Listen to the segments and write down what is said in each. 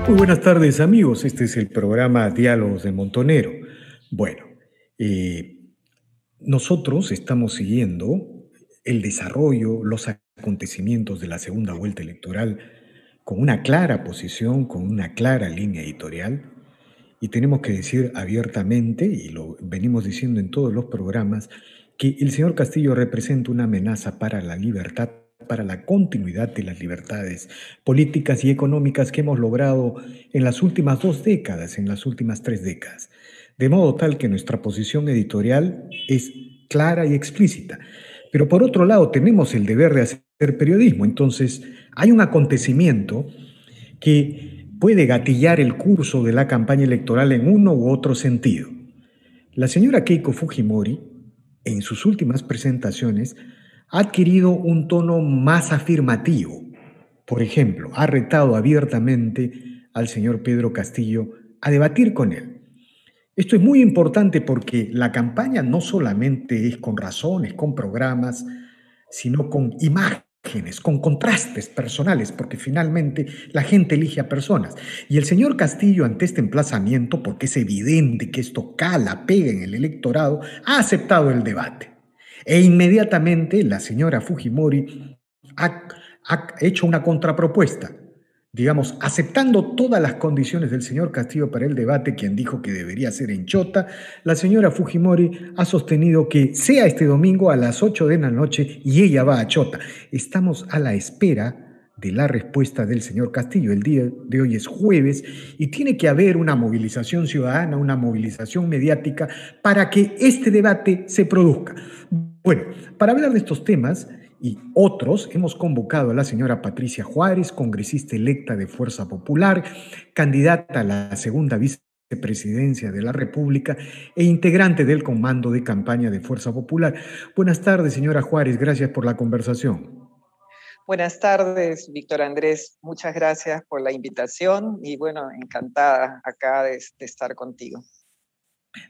Muy buenas tardes amigos, este es el programa Diálogos de Montonero. Bueno, eh, nosotros estamos siguiendo el desarrollo, los acontecimientos de la segunda vuelta electoral con una clara posición, con una clara línea editorial y tenemos que decir abiertamente, y lo venimos diciendo en todos los programas, que el señor Castillo representa una amenaza para la libertad, para la continuidad de las libertades políticas y económicas que hemos logrado en las últimas 2 décadas, en las últimas 3 décadas. De modo tal que nuestra posición editorial es clara y explícita. Pero por otro lado, tenemos el deber de hacer periodismo. Entonces, hay un acontecimiento que puede gatillar el curso de la campaña electoral en uno u otro sentido. La señora Keiko Fujimori, en sus últimas presentaciones, ha adquirido un tono más afirmativo. Por ejemplo, ha retado abiertamente al señor Pedro Castillo a debatir con él. Esto es muy importante porque la campaña no solamente es con razones, con programas, sino con imágenes, con contrastes personales, porque finalmente la gente elige a personas. Y el señor Castillo, ante este emplazamiento, porque es evidente que esto cala, pega en el electorado, ha aceptado el debate. E inmediatamente la señora Fujimori ha, ha hecho una contrapropuesta, digamos, aceptando todas las condiciones del señor Castillo para el debate, quien dijo que debería ser en Chota. La señora Fujimori ha sostenido que sea este domingo a las 8 de la noche y ella va a Chota. Estamos a la espera de la respuesta del señor Castillo. El día de hoy es jueves y tiene que haber una movilización ciudadana, una movilización mediática para que este debate se produzca. Bueno, para hablar de estos temas y otros, hemos convocado a la señora Patricia Juárez, congresista electa de Fuerza Popular, candidata a la segunda vicepresidencia de la República e integrante del comando de campaña de Fuerza Popular. Buenas tardes, señora Juárez, gracias por la conversación. Buenas tardes, Víctor Andrés. Muchas gracias por la invitación y bueno, encantada acá de estar contigo.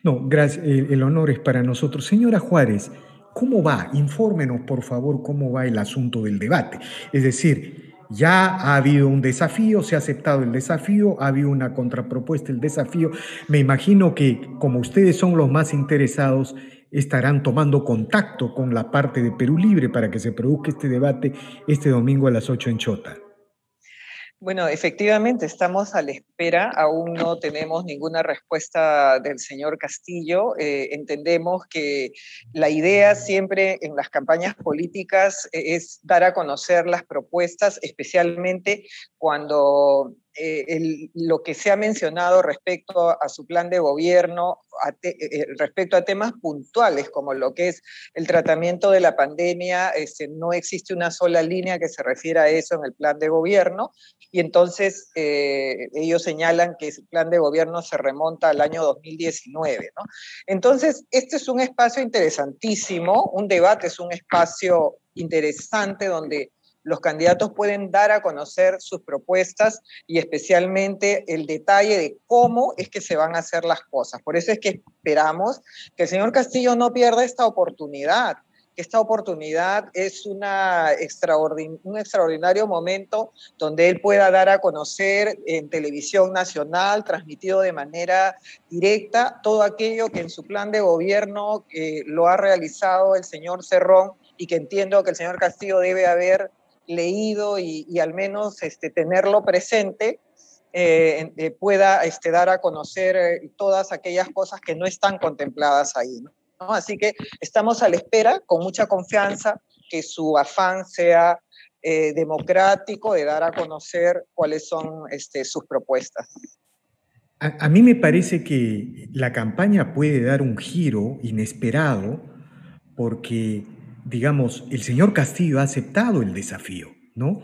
No, gracias, el honor es para nosotros. Señora Juárez, ¿cómo va? Infórmenos, por favor, cómo va el asunto del debate. Es decir, ya ha habido un desafío, se ha aceptado el desafío, ha habido una contrapropuesta, el desafío. Me imagino que como ustedes son los más interesados, estarán tomando contacto con la parte de Perú Libre para que se produzca este debate este domingo a las 8 en Chota. Bueno, efectivamente estamos a la espera, aún no tenemos ninguna respuesta del señor Castillo. Entendemos que la idea siempre en las campañas políticas es dar a conocer las propuestas, especialmente cuando lo que se ha mencionado respecto a su plan de gobierno, respecto a temas puntuales como lo que es el tratamiento de la pandemia, no existe una sola línea que se refiera a eso en el plan de gobierno. Y entonces ellos señalan que ese plan de gobierno se remonta al año 2019, ¿no? Entonces, este es un espacio interesantísimo, un debate es un espacio interesante donde los candidatos pueden dar a conocer sus propuestas y especialmente el detalle de cómo es que se van a hacer las cosas. Por eso es que esperamos que el señor Castillo no pierda esta oportunidad. Esta oportunidad es un extraordinario momento donde él pueda dar a conocer en televisión nacional, transmitido de manera directa, todo aquello que en su plan de gobierno lo ha realizado el señor Cerrón y que entiendo que el señor Castillo debe haber leído y al menos tenerlo presente, pueda dar a conocer todas aquellas cosas que no están contempladas ahí, ¿no? Así que estamos a la espera, con mucha confianza, que su afán sea democrático, de dar a conocer cuáles son sus propuestas. A mí me parece que la campaña puede dar un giro inesperado porque, digamos, el señor Castillo ha aceptado el desafío, ¿no?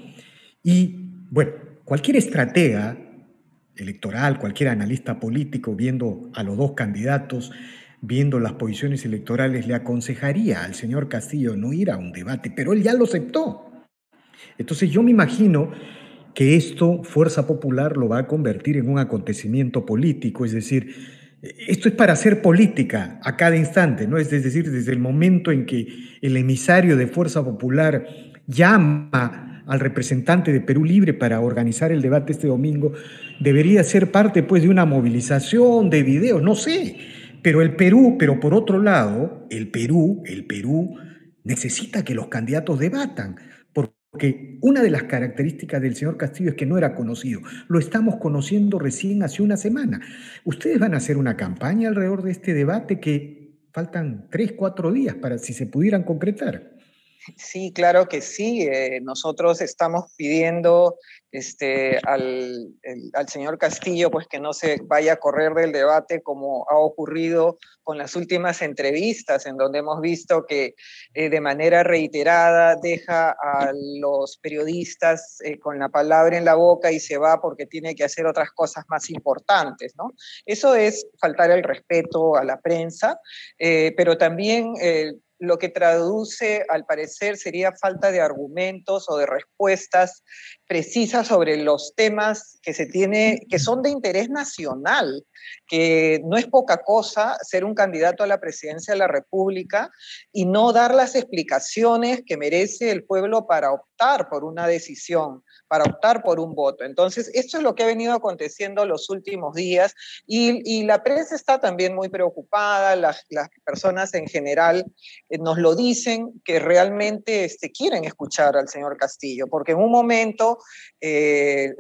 Y, bueno, cualquier estratega electoral, cualquier analista político viendo a los dos candidatos, viendo las posiciones electorales, le aconsejaría al señor Castillo no ir a un debate, pero él ya lo aceptó. Entonces yo me imagino que esto Fuerza Popular lo va a convertir en un acontecimiento político, es decir, esto es para hacer política a cada instante, ¿no? Es decir, desde el momento en que el emisario de Fuerza Popular llama al representante de Perú Libre para organizar el debate este domingo, debería ser parte pues de una movilización de videos, no sé. Pero por otro lado, el Perú necesita que los candidatos debatan, porque una de las características del señor Castillo es que no era conocido. Lo estamos conociendo recién hace una semana. Ustedes van a hacer una campaña alrededor de este debate que faltan 3, 4 días para si se pudieran concretar. Sí, claro que sí. Nosotros estamos pidiendo al señor Castillo pues, que no se vaya a correr del debate como ha ocurrido con las últimas entrevistas, en donde hemos visto que de manera reiterada deja a los periodistas con la palabra en la boca y se va porque tiene que hacer otras cosas más importantes, ¿no? Eso es faltar el respeto a la prensa, pero también lo que traduce, al parecer, sería falta de argumentos o de respuestas precisas sobre los temas que se tiene, que son de interés nacional, que no es poca cosa ser un candidato a la presidencia de la República y no dar las explicaciones que merece el pueblo para optar por una decisión, para optar por un voto. Entonces, esto es lo que ha venido aconteciendo los últimos días y la prensa está también muy preocupada, las personas en general nos lo dicen, que realmente quieren escuchar al señor Castillo, porque en un momento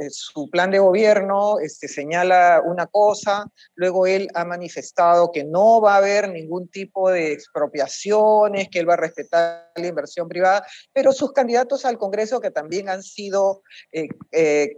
su plan de gobierno señala una cosa, luego él ha manifestado que no va a haber ningún tipo de expropiaciones, que él va a respetar la inversión privada, pero sus candidatos al Congreso que también han sido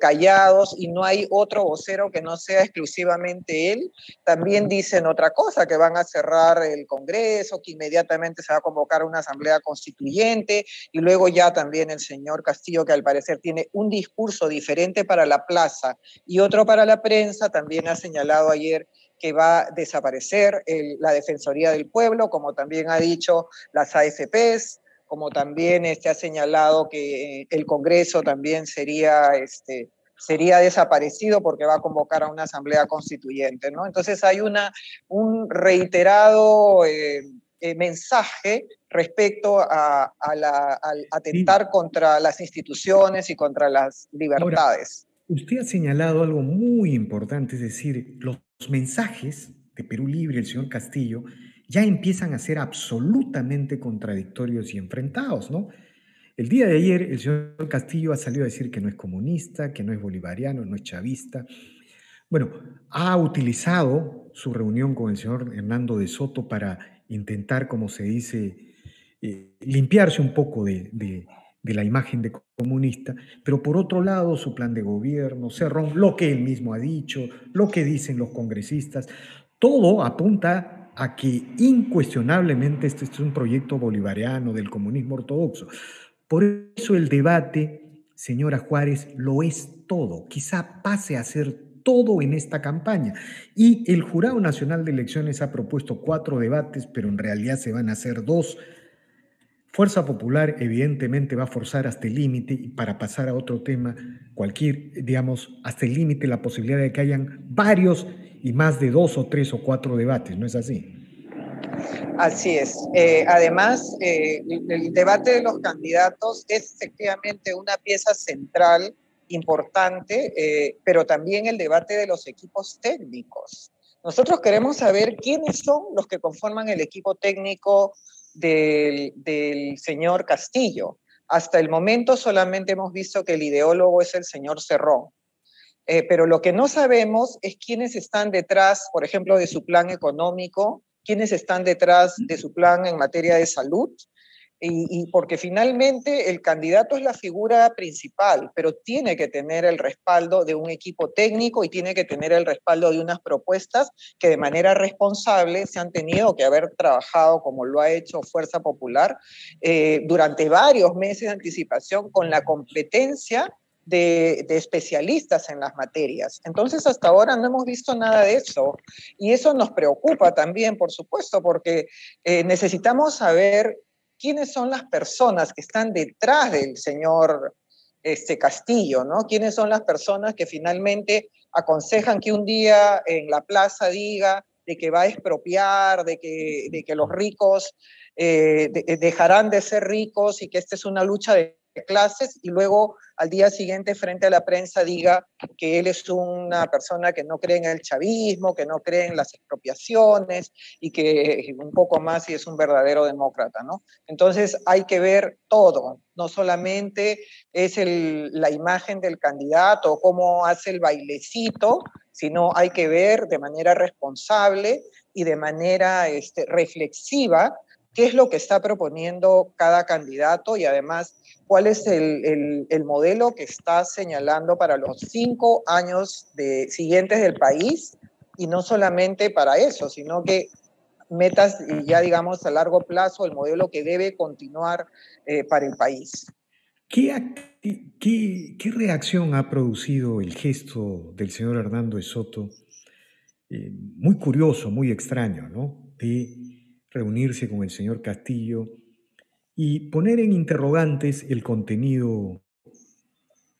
callados y no hay otro vocero que no sea exclusivamente él, también dicen otra cosa, que van a cerrar el Congreso, que inmediatamente se va a convocar una asamblea constituyente y luego ya también el señor Castillo, que al parecer tiene un discurso diferente para la plaza y otro para la prensa, también ha señalado ayer que va a desaparecer la Defensoría del Pueblo, como también ha dicho las AFPs, como también ha señalado que el Congreso también sería desaparecido porque va a convocar a una asamblea constituyente, ¿no? Entonces hay un reiterado mensaje respecto a Sí. atentar contra las instituciones y contra las Ahora, libertades. usted ha señalado algo muy importante, es decir, los mensajes de Perú Libre, el señor Castillo, ya empiezan a ser absolutamente contradictorios y enfrentados, ¿no? El día de ayer, el señor Castillo ha salido a decir que no es comunista, que no es bolivariano, no es chavista. Bueno, ha utilizado su reunión con el señor Hernando de Soto para intentar, como se dice, limpiarse un poco de la imagen de comunista, pero por otro lado su plan de gobierno, Cerrón, lo que él mismo ha dicho, lo que dicen los congresistas, todo apunta a que incuestionablemente este es un proyecto bolivariano del comunismo ortodoxo. Por eso el debate, señora Juárez, lo es todo. Quizá pase a ser todo en esta campaña. Y el Jurado Nacional de Elecciones ha propuesto 4 debates, pero en realidad se van a hacer 2. Fuerza Popular evidentemente va a forzar hasta el límite y para pasar a otro tema, digamos, hasta el límite la posibilidad de que hayan varios y más de 2 o 3 o 4 debates, ¿no es así? Así es. Además, el debate de los candidatos es efectivamente una pieza central importante, pero también el debate de los equipos técnicos. Nosotros queremos saber quiénes son los que conforman el equipo técnico del señor Castillo. Hasta el momento solamente hemos visto que el ideólogo es el señor Cerrón. Pero lo que no sabemos es quiénes están detrás, por ejemplo, de su plan económico, quiénes están detrás de su plan en materia de salud, y porque finalmente el candidato es la figura principal, pero tiene que tener el respaldo de un equipo técnico y tiene que tener el respaldo de unas propuestas que de manera responsable se han tenido que haber trabajado, como lo ha hecho Fuerza Popular, durante varios meses de anticipación con la competencia de especialistas en las materias. Entonces, hasta ahora no hemos visto nada de eso. Y eso nos preocupa también, por supuesto, porque necesitamos saber quiénes son las personas que están detrás del señor Castillo, ¿no? ¿Quiénes son las personas que finalmente aconsejan que un día en la plaza diga de que va a expropiar, de que los ricos dejarán de ser ricos y que esta es una lucha de clases y luego al día siguiente frente a la prensa diga que él es una persona que no cree en el chavismo, que no cree en las expropiaciones y que un poco más y es un verdadero demócrata, ¿no? Entonces hay que ver todo, no solamente es la imagen del candidato o cómo hace el bailecito, sino hay que ver de manera responsable y de manera reflexiva qué es lo que está proponiendo cada candidato y además cuál es el modelo que está señalando para los 5 años siguientes del país y no solamente para eso, sino que metas ya digamos a largo plazo el modelo que debe continuar para el país. ¿Qué reacción ha producido el gesto del señor Hernando de Soto? Muy curioso, muy extraño, ¿no? De reunirse con el señor Castillo y poner en interrogantes el contenido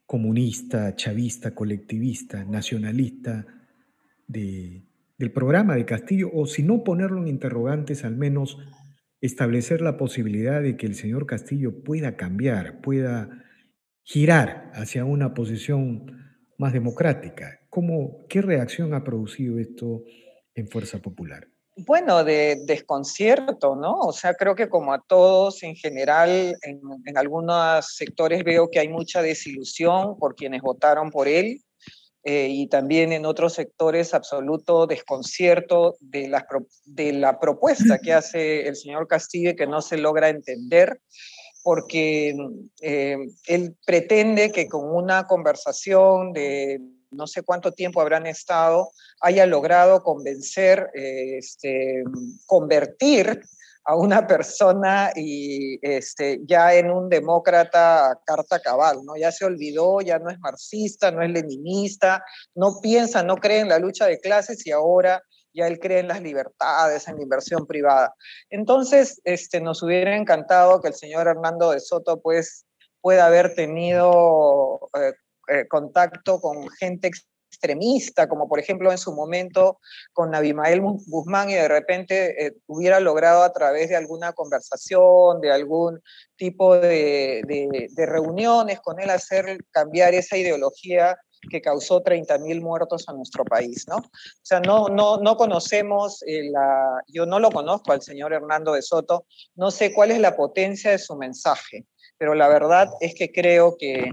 comunista, chavista, colectivista, nacionalista de- del programa de Castillo, o si no ponerlo en interrogantes, al menos establecer la posibilidad de que el señor Castillo pueda cambiar, pueda girar hacia una posición más democrática. ¿Qué reacción ha producido esto en Fuerza Popular? Bueno, de desconcierto, ¿no? O sea, creo que como a todos en general, en algunos sectores veo que hay mucha desilusión por quienes votaron por él y también en otros sectores absoluto desconcierto de la propuesta que hace el señor Castillo y que no se logra entender porque él pretende que con una conversación de no sé cuánto tiempo habrán estado, haya logrado convencer, convertir a una persona y ya en un demócrata a carta cabal, ¿no? Ya se olvidó, ya no es marxista, no es leninista, no piensa, no cree en la lucha de clases y ahora ya él cree en las libertades, en la inversión privada. Entonces, nos hubiera encantado que el señor Hernando de Soto pues, pueda haber tenido contacto con gente extremista, como por ejemplo en su momento con Abimael Guzmán y de repente hubiera logrado a través de alguna conversación, de algún tipo de reuniones con él hacer cambiar esa ideología que causó 30.000 muertos a nuestro país, ¿no? O sea, no conocemos, yo no lo conozco al señor Hernando de Soto, no sé cuál es la potencia de su mensaje, pero la verdad es que creo que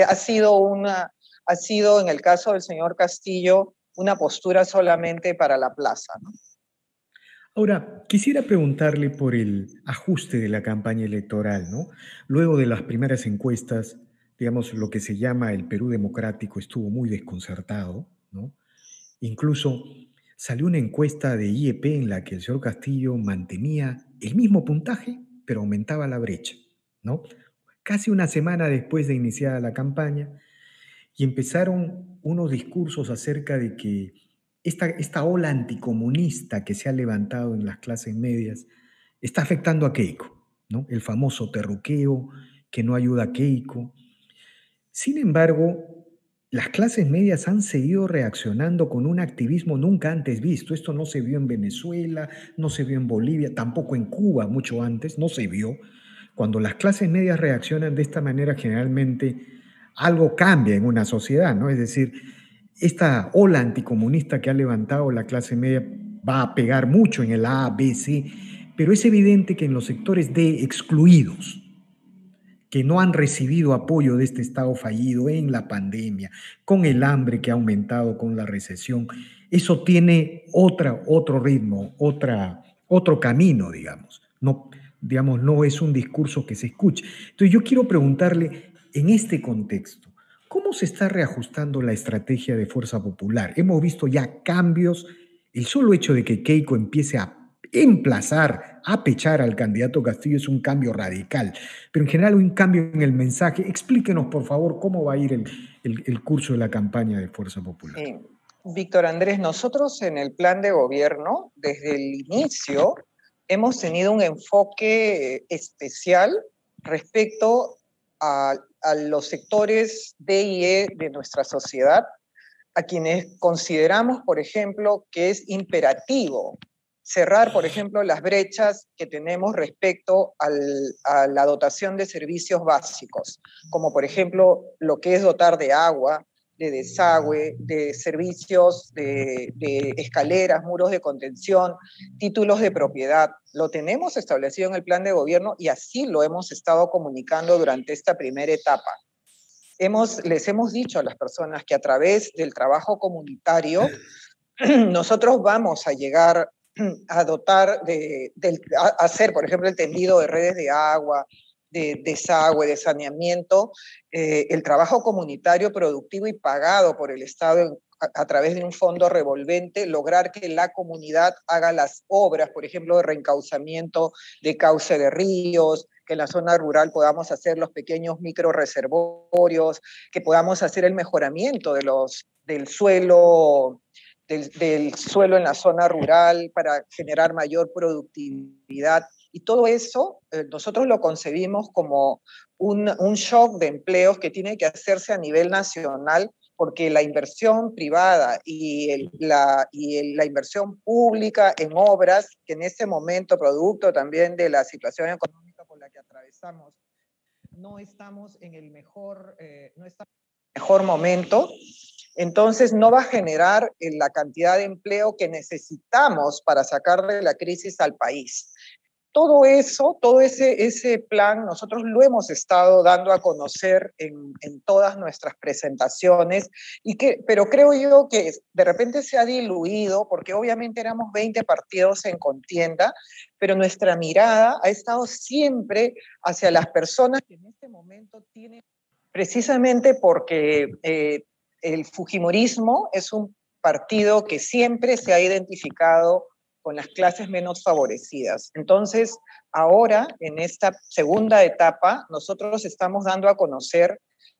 ha sido en el caso del señor Castillo una postura solamente para la plaza, ¿no? Ahora, quisiera preguntarle por el ajuste de la campaña electoral, ¿no? Luego de las primeras encuestas, digamos, lo que se llama el Perú democrático estuvo muy desconcertado, ¿no? Incluso salió una encuesta de IEP en la que el señor Castillo mantenía el mismo puntaje, pero aumentaba la brecha, ¿no? Casi una semana después de iniciada la campaña, y empezaron unos discursos acerca de que esta ola anticomunista que se ha levantado en las clases medias está afectando a Keiko, ¿no? El famoso terruqueo que no ayuda a Keiko. Sin embargo, las clases medias han seguido reaccionando con un activismo nunca antes visto. Esto no se vio en Venezuela, no se vio en Bolivia, tampoco en Cuba mucho antes, no se vio. Cuando las clases medias reaccionan de esta manera, generalmente algo cambia en una sociedad, ¿no? Es decir, esta ola anticomunista que ha levantado la clase media va a pegar mucho en el A, B, C, pero es evidente que en los sectores de excluidos, que no han recibido apoyo de este Estado fallido en la pandemia, con el hambre que ha aumentado con la recesión, eso tiene otro ritmo, otro camino, digamos. No, digamos, no es un discurso que se escuche. Entonces yo quiero preguntarle, en este contexto, ¿cómo se está reajustando la estrategia de Fuerza Popular? Hemos visto ya cambios, el solo hecho de que Keiko empiece a emplazar, a pechar al candidato Castillo es un cambio radical, pero en general un cambio en el mensaje. Explíquenos, por favor, cómo va a ir el curso de la campaña de Fuerza Popular. Sí. Víctor Andrés, nosotros en el plan de gobierno, desde el inicio, hemos tenido un enfoque especial respecto a los sectores D y E de nuestra sociedad, a quienes consideramos, por ejemplo, que es imperativo cerrar, por ejemplo, las brechas que tenemos respecto a la dotación de servicios básicos, como por ejemplo lo que es dotar de agua, de desagüe, de servicios de escaleras, muros de contención, títulos de propiedad. Lo tenemos establecido en el plan de gobierno y así lo hemos estado comunicando durante esta primera etapa. Les hemos dicho a las personas que a través del trabajo comunitario nosotros vamos a llegar a dotar a hacer, por ejemplo, el tendido de redes de agua, de desagüe, de saneamiento, el trabajo comunitario productivo y pagado por el Estado a través de un fondo revolvente, lograr que la comunidad haga las obras, por ejemplo, de reencauzamiento de cauce de ríos, que en la zona rural podamos hacer los pequeños microreservorios, que podamos hacer el mejoramiento del suelo del suelo en la zona rural para generar mayor productividad. Y todo eso nosotros lo concebimos como un shock de empleos que tiene que hacerse a nivel nacional, porque la inversión privada y la inversión pública en obras, que en este momento, producto también de la situación económica por la que atravesamos, no estamos en el mejor, no estamos en el mejor momento. Entonces no va a generar la cantidad de empleo que necesitamos para sacar de la crisis al país. Todo eso, todo ese plan, nosotros lo hemos estado dando a conocer en todas nuestras presentaciones, pero creo yo que de repente se ha diluido, porque obviamente éramos 20 partidos en contienda, pero nuestra mirada ha estado siempre hacia las personas que en este momento tienen, precisamente porque el fujimorismo es un partido que siempre se ha identificado con las clases menos favorecidas. Entonces, ahora, en esta segunda etapa, nosotros estamos dando a conocer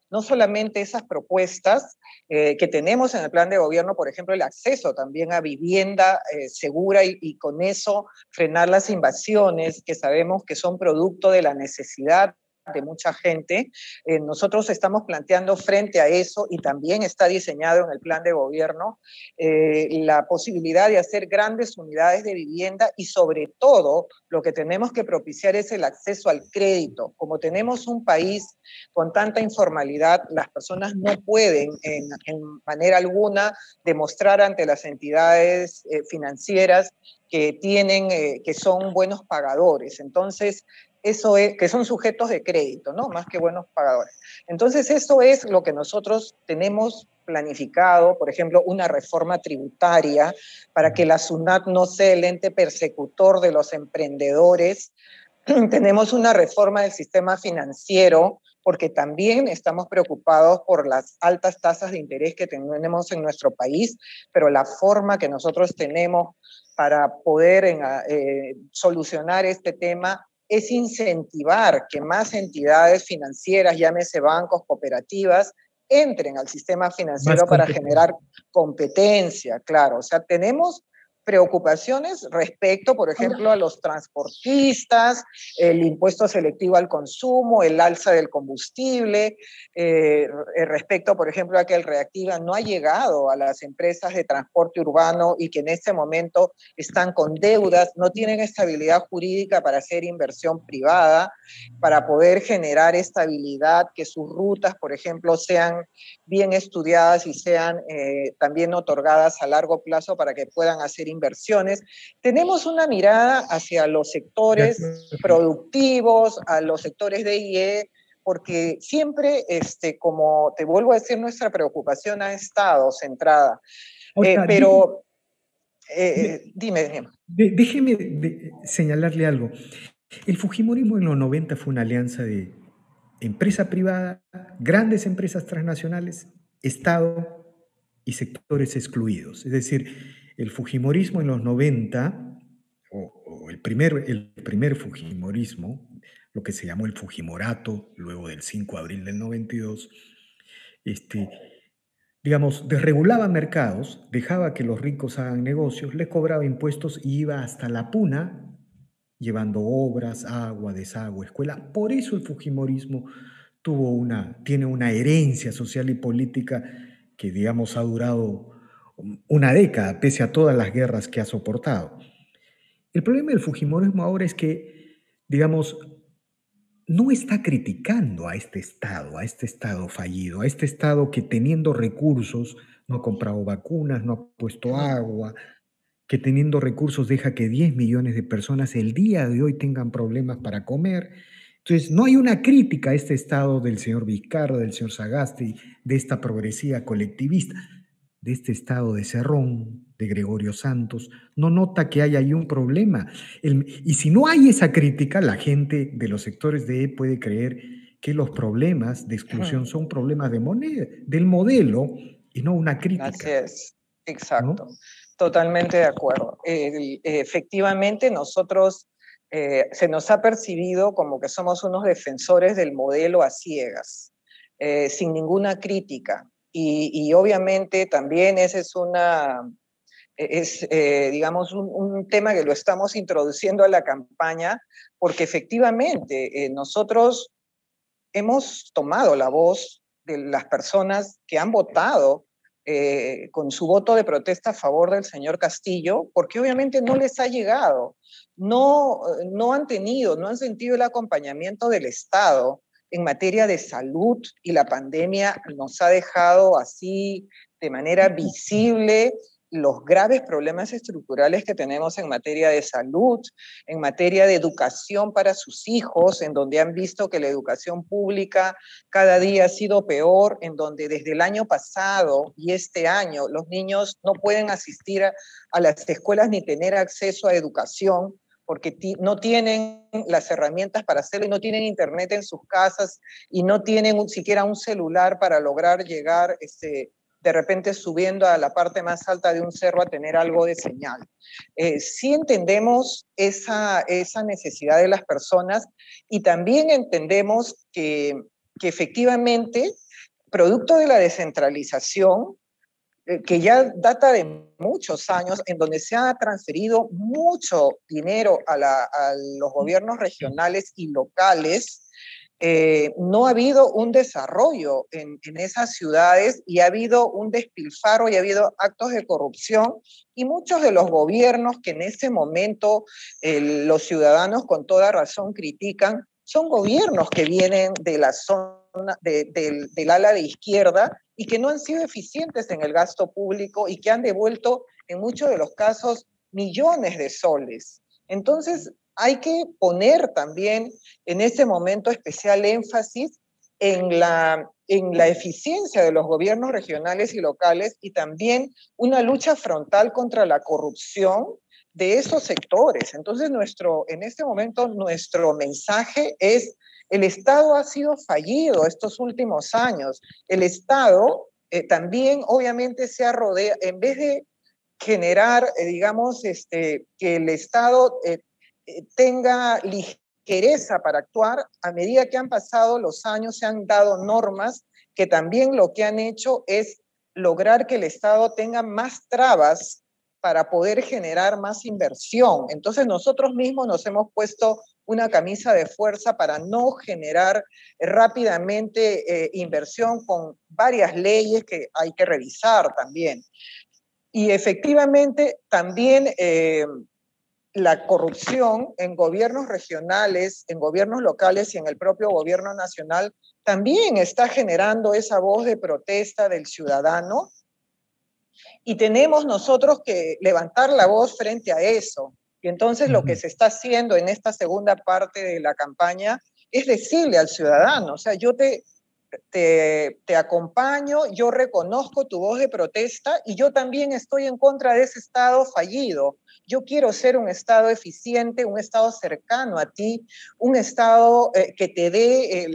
no solamente esas propuestas que tenemos en el plan de gobierno, por ejemplo, el acceso también a vivienda segura y con eso frenar las invasiones que sabemos que son producto de la necesidad de mucha gente. Nosotros estamos planteando frente a eso, y también está diseñado en el plan de gobierno, la posibilidad de hacer grandes unidades de vivienda, y sobre todo lo que tenemos que propiciar es el acceso al crédito. Como tenemos un país con tanta informalidad, las personas no pueden en manera alguna demostrar ante las entidades financieras que que son buenos pagadores. Entonces, eso es, que son sujetos de crédito, ¿no? Más que buenos pagadores. Entonces, eso es lo que nosotros tenemos planificado, por ejemplo, una reforma tributaria para que la SUNAT no sea el ente persecutor de los emprendedores. Tenemos una reforma del sistema financiero, porque también estamos preocupados por las altas tasas de interés que tenemos en nuestro país, pero la forma que nosotros tenemos para poder solucionar este tema es incentivar que más entidades financieras, llámese bancos, cooperativas, entren al sistema financiero para generar competencia, claro. O sea, tenemos preocupaciones respecto, por ejemplo, a los transportistas, el impuesto selectivo al consumo, el alza del combustible, respecto, por ejemplo, a que el Reactiva no ha llegado a las empresas de transporte urbano y que en este momento están con deudas, no tienen estabilidad jurídica para hacer inversión privada, para poder generar estabilidad, que sus rutas, por ejemplo, sean bien estudiadas y sean también otorgadas a largo plazo para que puedan hacer inversiones. Tenemos una mirada hacia los sectores productivos, a los sectores de IE, porque siempre, como te vuelvo a decir, nuestra preocupación ha estado centrada. Pero, dime. Déjeme señalarle algo. El fujimorismo en los 90 fue una alianza de empresa privada, grandes empresas transnacionales, Estado y sectores excluidos. Es decir, el fujimorismo en los 90, o el primer fujimorismo, lo que se llamó el fujimorato, luego del 5 de abril del 92, digamos, desregulaba mercados, dejaba que los ricos hagan negocios, les cobraba impuestos y iba hasta la puna, llevando obras, agua, desagüe, escuela. Por eso el fujimorismo tiene una herencia social y política que, digamos, ha durado una década, pese a todas las guerras que ha soportado. El problema del Fujimorismo ahora es que, digamos, no está criticando a este Estado fallido, a este Estado que teniendo recursos no ha comprado vacunas, no ha puesto Ujú. agua, que teniendo recursos deja que 10 millones de personas el día de hoy tengan problemas para comer. Entonces, no hay una crítica a este Estado del señor Vizcarra, del señor Sagasti, de esta progresía colectivista, de este Estado de Cerrón, de Gregorio Santos. No nota que hay ahí un problema. Y si no hay esa crítica, la gente de los sectores de E puede creer que los problemas de exclusión son problemas de moneda, del modelo y no una Así crítica, es, exacto, ¿no? totalmente de acuerdo. Efectivamente, nosotros se nos ha percibido como que somos unos defensores del modelo a ciegas, sin ninguna crítica. Y obviamente también ese es digamos, un tema que lo estamos introduciendo a la campaña, porque efectivamente nosotros hemos tomado la voz de las personas que han votado con su voto de protesta a favor del señor Castillo, porque obviamente no les ha llegado, no han tenido, no han sentido el acompañamiento del Estado en materia de salud, y la pandemia nos ha dejado así de manera visible los graves problemas estructurales que tenemos en materia de salud, en materia de educación para sus hijos, en donde han visto que la educación pública cada día ha sido peor, en donde desde el año pasado y este año los niños no pueden asistir a las escuelas ni tener acceso a educación porque no tienen las herramientas para hacerlo y no tienen internet en sus casas y no tienen siquiera un celular para lograr llegar de repente subiendo a la parte más alta de un cerro a tener algo de señal. Sí entendemos esa necesidad de las personas y también entendemos que efectivamente, producto de la descentralización, que ya data de muchos años, en donde se ha transferido mucho dinero a los gobiernos regionales y locales, no ha habido un desarrollo en esas ciudades y ha habido un despilfarro y ha habido actos de corrupción y muchos de los gobiernos que en ese momento los ciudadanos con toda razón critican son gobiernos que vienen de la zona del ala de izquierda y que no han sido eficientes en el gasto público y que han devuelto en muchos de los casos millones de soles. Entonces, hay que poner también en ese momento especial énfasis en la eficiencia de los gobiernos regionales y locales y también una lucha frontal contra la corrupción de esos sectores. Entonces, en este momento, nuestro mensaje es: el Estado ha sido fallido estos últimos años. El Estado también, obviamente, se ha rodeado, en vez de generar, digamos, que el Estado tenga ligereza para actuar, a medida que han pasado los años se han dado normas que también lo que han hecho es lograr que el Estado tenga más trabas para poder generar más inversión. Entonces nosotros mismos nos hemos puesto una camisa de fuerza para no generar rápidamente inversión con varias leyes que hay que revisar también. Y efectivamente también la corrupción en gobiernos regionales, en gobiernos locales y en el propio gobierno nacional también está generando esa voz de protesta del ciudadano y tenemos nosotros que levantar la voz frente a eso. Y entonces lo que se está haciendo en esta segunda parte de la campaña es decirle al ciudadano, o sea, yo te acompaño, yo reconozco tu voz de protesta y yo también estoy en contra de ese Estado fallido. Yo quiero ser un Estado eficiente, un Estado cercano a ti, un Estado que te dé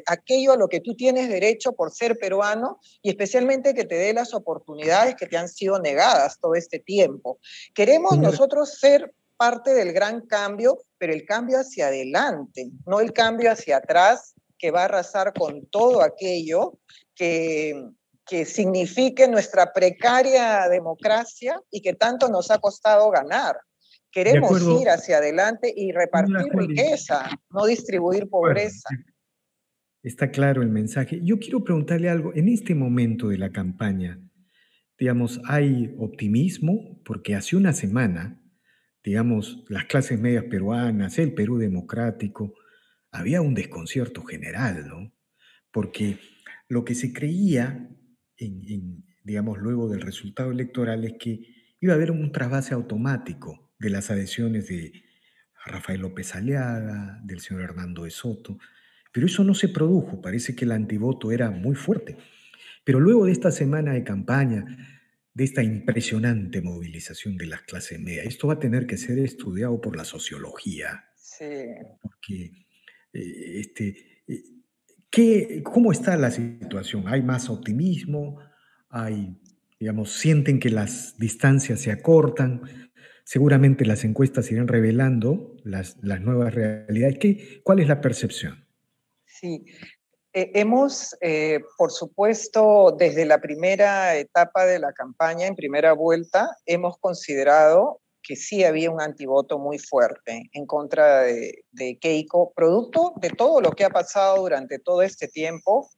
aquello a lo que tú tienes derecho por ser peruano y especialmente que te dé las oportunidades que te han sido negadas todo este tiempo. Queremos Señora, nosotros ser parte del gran cambio, pero el cambio hacia adelante, no el cambio hacia atrás que va a arrasar con todo aquello que signifique nuestra precaria democracia y que tanto nos ha costado ganar. de Queremos acuerdo, ir hacia adelante y señora repartir Julie, de riqueza, no distribuir acuerdo, pobreza. está claro el mensaje. Yo quiero preguntarle algo. En este momento de la campaña, digamos, ¿hay optimismo? Porque hace una semana digamos, las clases medias peruanas, el Perú democrático, había un desconcierto general, ¿no? Porque lo que se creía, digamos, luego del resultado electoral es que iba a haber un trasvase automático de las adhesiones de Rafael López Aliaga, del señor Hernando de Soto, pero eso no se produjo, parece que el antivoto era muy fuerte. Pero luego de esta semana de campaña, de esta impresionante movilización de las clases medias, esto va a tener que ser estudiado por la sociología, Sí. porque este, ¿cómo está la situación? ¿Hay más optimismo? ¿Hay, digamos, sienten que las distancias se acortan? Seguramente las encuestas irán revelando las nuevas realidades. ¿Cuál es la percepción? Sí, hemos, por supuesto, desde la primera etapa de la campaña, en primera vuelta, hemos considerado que sí había un antivoto muy fuerte en contra de Keiko, producto de todo lo que ha pasado durante todo este tiempo.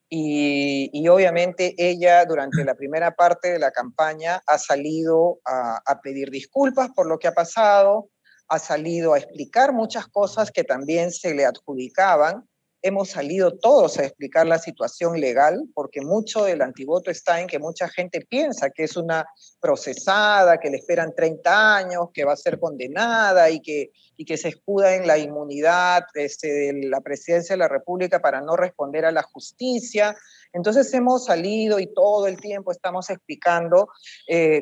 Y obviamente ella durante la primera parte de la campaña ha salido a pedir disculpas por lo que ha pasado, ha salido a explicar muchas cosas que también se le adjudicaban. Hemos salido todos a explicar la situación legal, porque mucho del antivoto está en que mucha gente piensa que es una procesada, que le esperan 30 años, que va a ser condenada y que se escuda en la inmunidad de la presidencia de la República para no responder a la justicia. Entonces hemos salido y todo el tiempo estamos explicando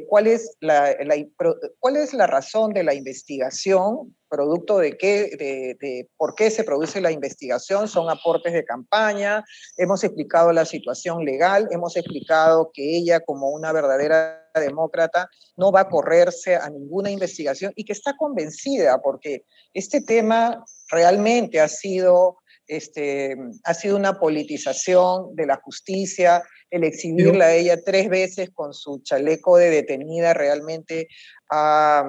cuál es la razón de la investigación, producto de por qué se produce la investigación, son aportes de campaña, hemos explicado la situación legal, hemos explicado que ella como una verdadera demócrata no va a correrse a ninguna investigación y que está convencida porque este tema realmente ha sido una politización de la justicia, el Pero, exhibirla a ella 3 veces con su chaleco de detenida realmente ha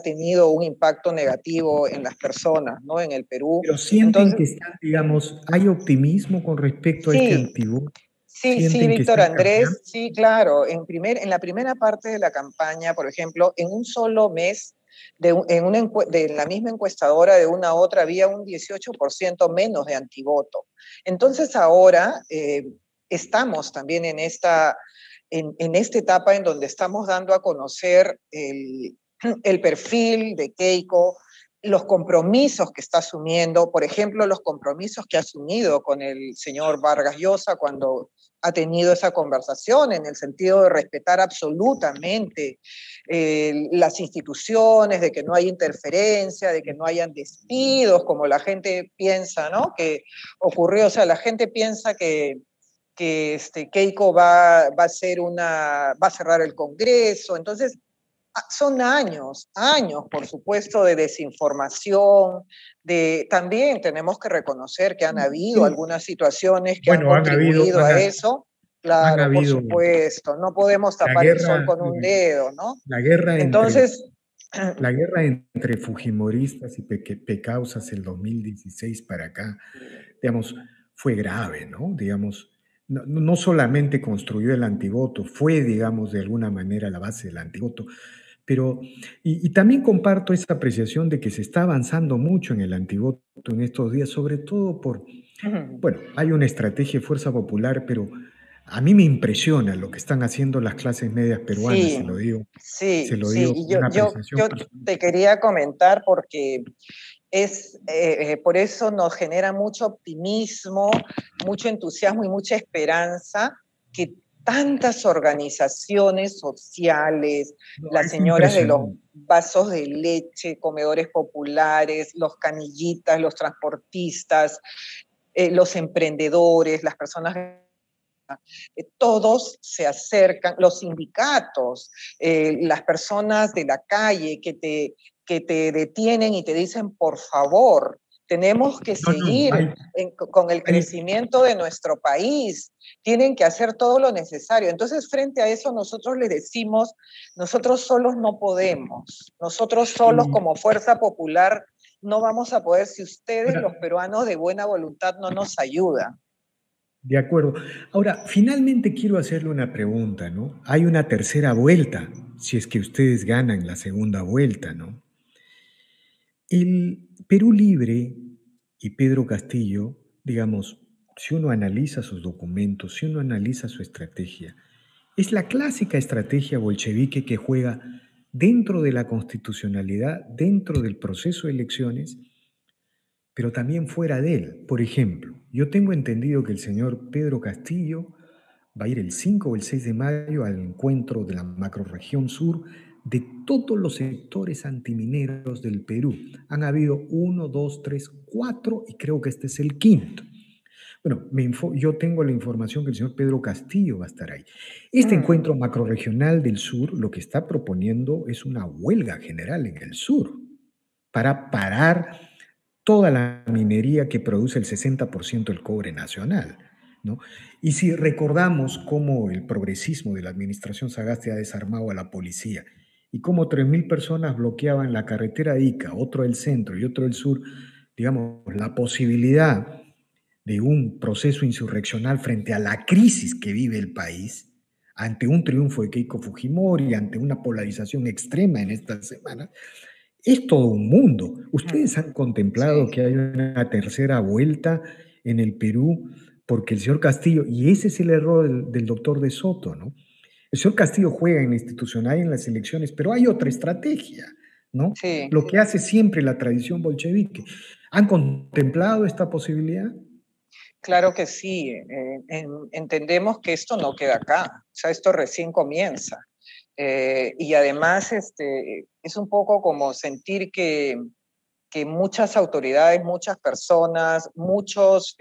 tenido un impacto negativo en las personas, ¿no? En el Perú. pero sienten Entonces, que están, digamos, ¿hay optimismo con respecto a este sí, antivoto? sí, ¿Sienten que Víctor están cambiando? Andrés, sí, claro. En la primera parte de la campaña, por ejemplo, en un solo mes, de la misma encuestadora de una a otra, había un 18% menos de antivoto. Entonces ahora estamos también en esta etapa en donde estamos dando a conocer el perfil de Keiko, los compromisos que está asumiendo, por ejemplo, los compromisos que ha asumido con el señor Vargas Llosa cuando ha tenido esa conversación en el sentido de respetar absolutamente las instituciones, de que no hay interferencia, de que no hayan despidos, como la gente piensa, ¿no? Que ocurrió, o sea, la gente piensa que Keiko va a cerrar el Congreso, entonces son años, por supuesto, de desinformación, también tenemos que reconocer que han habido Sí, algunas situaciones que han bueno, contribuido a eso. han Claro, por habido supuesto, no podemos la tapar el sol guerra, con un dedo, ¿no? la guerra entre, Entonces, la guerra entre fujimoristas y pecausas el 2016 para acá, digamos, fue grave, ¿no? Digamos, no solamente construyó el antivoto, fue, digamos, de alguna manera la base del antivoto, pero, y también comparto esa apreciación de que se está avanzando mucho en el antivoto en estos días, sobre todo por, bueno, hay una estrategia de fuerza popular, pero a mí me impresiona lo que están haciendo las clases medias peruanas, sí, se sí, lo sí, digo y con una apreciación yo personal. te quería comentar porque por eso nos genera mucho optimismo, mucho entusiasmo y mucha esperanza que tantas organizaciones sociales, No, las es señoras de los impresionante. vasos de leche, comedores populares, los canillitas, los transportistas, los emprendedores, las personas todos se acercan, los sindicatos, las personas de la calle que te detienen y te dicen, por favor, tenemos que No, no, seguir con el hay, crecimiento de nuestro país, tienen que hacer todo lo necesario. Entonces, frente a eso, nosotros les decimos, nosotros solos no podemos, nosotros solos y como fuerza popular no vamos a poder si ustedes, los ahora, peruanos de buena voluntad, no nos ayudan. de acuerdo. Ahora, finalmente quiero hacerle una pregunta, ¿no? Hay una tercera vuelta, si es que ustedes ganan la segunda vuelta, ¿no? El Perú Libre y Pedro Castillo, digamos, si uno analiza sus documentos, si uno analiza su estrategia, es la clásica estrategia bolchevique que juega dentro de la constitucionalidad, dentro del proceso de elecciones, pero también fuera de él. Por ejemplo, yo tengo entendido que el señor Pedro Castillo va a ir el 5 o el 6 de mayo al encuentro de la macrorregión sur de todos los sectores antimineros del Perú. Han habido uno, dos, tres, cuatro y creo que este es el quinto. Bueno, yo tengo la información que el señor Pedro Castillo va a estar ahí. Este Mm, encuentro macrorregional del sur lo que está proponiendo es una huelga general en el sur para parar toda la minería que produce el 60% del cobre nacional, ¿no? Y si recordamos cómo el progresismo de la administración Sagasti ha desarmado a la policía y cómo 3.000 personas bloqueaban la carretera de Ica, otro del centro y otro del sur, digamos, la posibilidad de un proceso insurreccional frente a la crisis que vive el país, ante un triunfo de Keiko Fujimori, ante una polarización extrema en estas semanas, es todo un mundo. mm, ¿Ustedes han contemplado sí. que hay una tercera vuelta en el Perú? Porque el señor Castillo, y ese es el error del doctor De Soto, ¿no? El señor Castillo juega en la institucional y en las elecciones, pero hay otra estrategia, ¿no? Sí, Lo que hace siempre la tradición bolchevique. ¿Han contemplado esta posibilidad? claro que sí. Entendemos que esto no queda acá, o sea, esto recién comienza. Y además es un poco como sentir que muchas autoridades, muchas personas, muchos,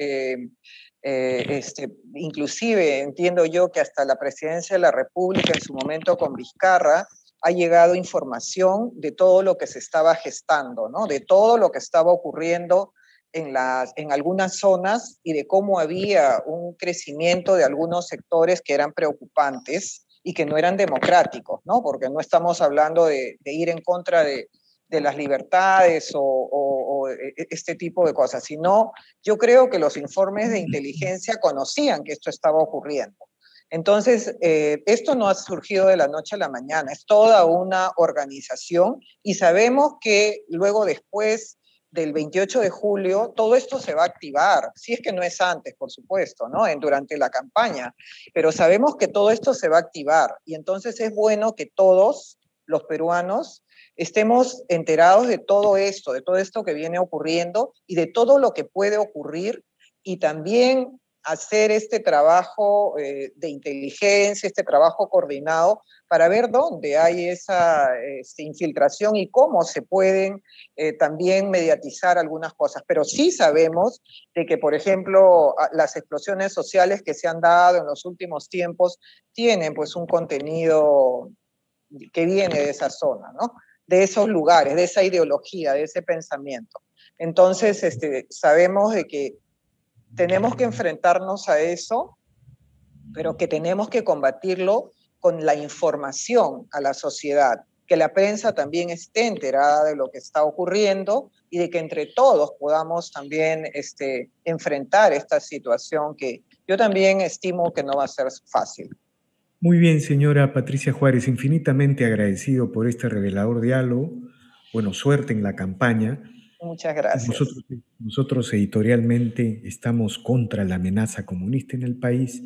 inclusive entiendo yo que hasta la presidencia de la República en su momento con Vizcarra ha llegado información de todo lo que se estaba gestando, ¿no? De todo lo que estaba ocurriendo en algunas zonas y de cómo había un crecimiento de algunos sectores que eran preocupantes y que no eran democráticos, ¿no? Porque no estamos hablando de ir en contra de las libertades o este tipo de cosas, sino yo creo que los informes de inteligencia conocían que esto estaba ocurriendo. Entonces, esto no ha surgido de la noche a la mañana, es toda una organización y sabemos que luego después del 28 de julio, todo esto se va a activar, si es que no es antes, por supuesto, ¿no? Durante la campaña, pero sabemos que todo esto se va a activar y entonces es bueno que todos los peruanos estemos enterados de todo esto que viene ocurriendo y de todo lo que puede ocurrir y también hacer este trabajo de inteligencia, este trabajo coordinado para ver dónde hay esa infiltración y cómo se pueden también mediatizar algunas cosas. Pero sí sabemos de que, por ejemplo, las explosiones sociales que se han dado en los últimos tiempos tienen pues un contenido que viene de esa zona, ¿no? De esos lugares, de esa ideología, de ese pensamiento. Entonces, sabemos de que tenemos que enfrentarnos a eso, pero que tenemos que combatirlo con la información a la sociedad, que la prensa también esté enterada de lo que está ocurriendo y de que entre todos podamos también enfrentar esta situación que yo también estimo que no va a ser fácil. Muy bien, señora Patricia Juárez, infinitamente agradecido por este revelador diálogo. Bueno, suerte en la campaña. Muchas gracias. Nosotros editorialmente estamos contra la amenaza comunista en el país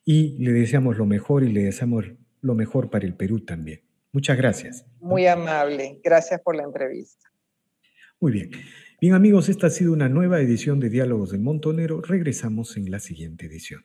y le deseamos lo mejor y le deseamos lo mejor para el Perú también. Muchas gracias, Muy ¿no? amable. Gracias por la entrevista. Muy bien. Bien, amigos, esta ha sido una nueva edición de Diálogos del Montonero. Regresamos en la siguiente edición.